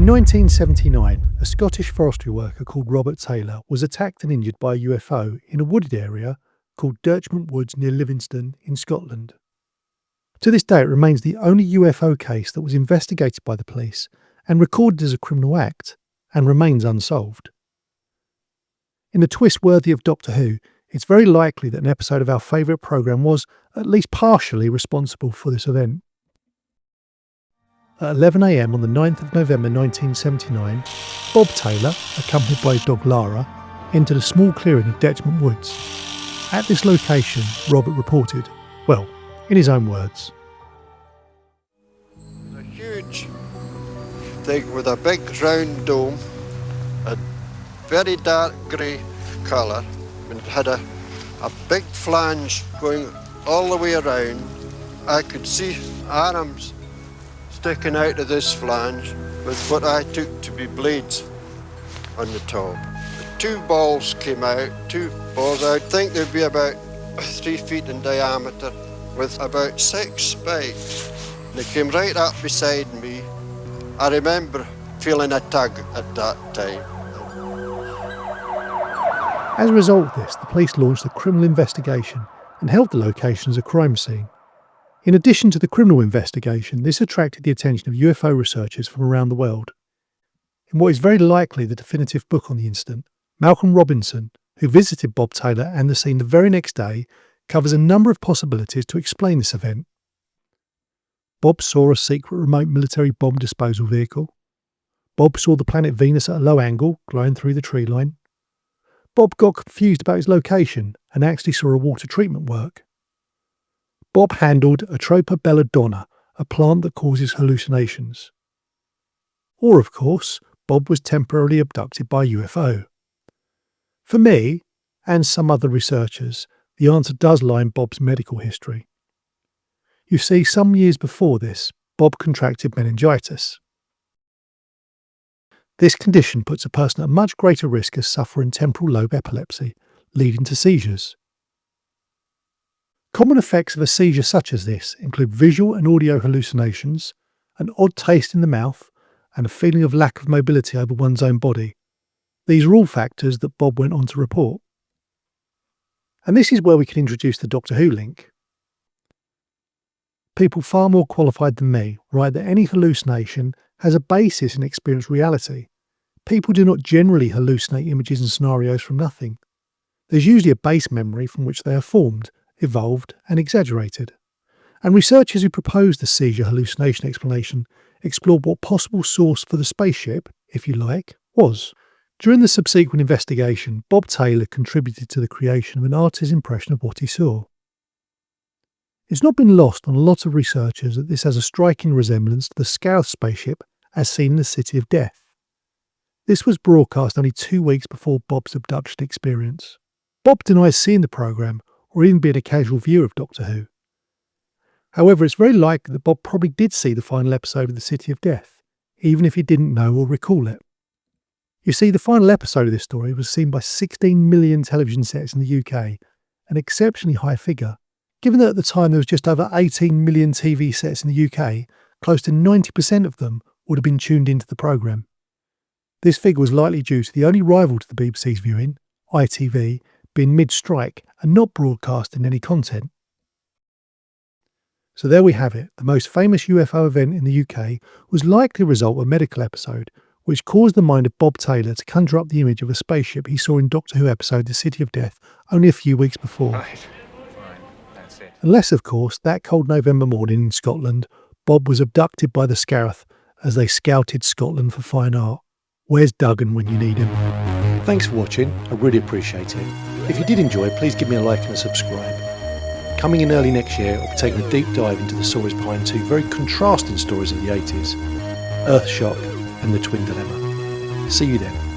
1979, a Scottish forestry worker called Robert Taylor was attacked and injured by a UFO in a wooded area called Dirchmont Woods near Livingstone in Scotland. To this day, it remains the only UFO case that was investigated by the police and recorded as a criminal act, and remains unsolved. In a twist worthy of Doctor Who, it's very likely that an episode of our favourite programme was, at least partially, responsible for this event. At 11 a.m. on the 9th of November 1979, Bob Taylor, accompanied by his dog Lara, entered a small clearing of Dirchmont Woods. At this location, Robert reported, well, in his own words. A huge thing with a big round dome, a very dark grey colour, and had a big flange going all the way around. I could see arms sticking out of this flange with what I took to be blades on the top. Two balls came out, I think they'd be about 3 feet in diameter with about 6 spikes. They came right up beside me. I remember feeling a tug at that time. As a result of this, the police launched a criminal investigation and held the location as a crime scene. In addition to the criminal investigation, this attracted the attention of UFO researchers from around the world. In what is very likely the definitive book on the incident, Malcolm Robinson, who visited Bob Taylor and the scene the very next day, covers a number of possibilities to explain this event. Bob saw a secret remote military bomb disposal vehicle. Bob saw the planet Venus at a low angle, glowing through the tree line. Bob got confused about his location and actually saw a water treatment work. Bob handled Atropa belladonna, a plant that causes hallucinations. Or, of course, Bob was temporarily abducted by a UFO. For me, and some other researchers, the answer does lie in Bob's medical history. You see, some years before this, Bob contracted meningitis. This condition puts a person at much greater risk of suffering temporal lobe epilepsy, leading to seizures. Common effects of a seizure such as this include visual and audio hallucinations, an odd taste in the mouth, and a feeling of lack of mobility over one's own body. These are all factors that Bob went on to report. And this is where we can introduce the Doctor Who link. People far more qualified than me write that any hallucination has a basis in experienced reality. People do not generally hallucinate images and scenarios from nothing. There's usually a base memory from which they are formed, evolved and exaggerated. And researchers who proposed the seizure hallucination explanation explored what possible source for the spaceship, if you like, was. During the subsequent investigation, Bob Taylor contributed to the creation of an artist's impression of what he saw. It's not been lost on a lot of researchers that this has a striking resemblance to the Scarth spaceship as seen in the City of Death. This was broadcast only 2 weeks before Bob's abduction experience. Bob denies seeing the programme or even being a casual viewer of Doctor Who. However, it's very likely that Bob probably did see the final episode of the City of Death, even if he didn't know or recall it. You see, the final episode of this story was seen by 16 million television sets in the UK, an exceptionally high figure. Given that at the time there was just over 18 million TV sets in the UK, close to 90% of them would have been tuned into the programme. This figure was likely due to the only rival to the BBC's viewing, ITV, being mid-strike and not broadcasting any content. So there we have it. The most famous UFO event in the UK was likely a result of a medical episode, which caused the mind of Bob Taylor to conjure up the image of a spaceship he saw in Doctor Who episode The City of Death only a few weeks before. Right. That's it. Unless, of course, that cold November morning in Scotland, Bob was abducted by the Scarth as they scouted Scotland for fine art. Where's Duggan when you need him? Thanks for watching, I really appreciate it. If you did enjoy, please give me a like and a subscribe. Coming in early next year, I'll be taking a deep dive into the stories behind two very contrasting stories of the 80s, Earthshock and the Twin Dilemma. See you then.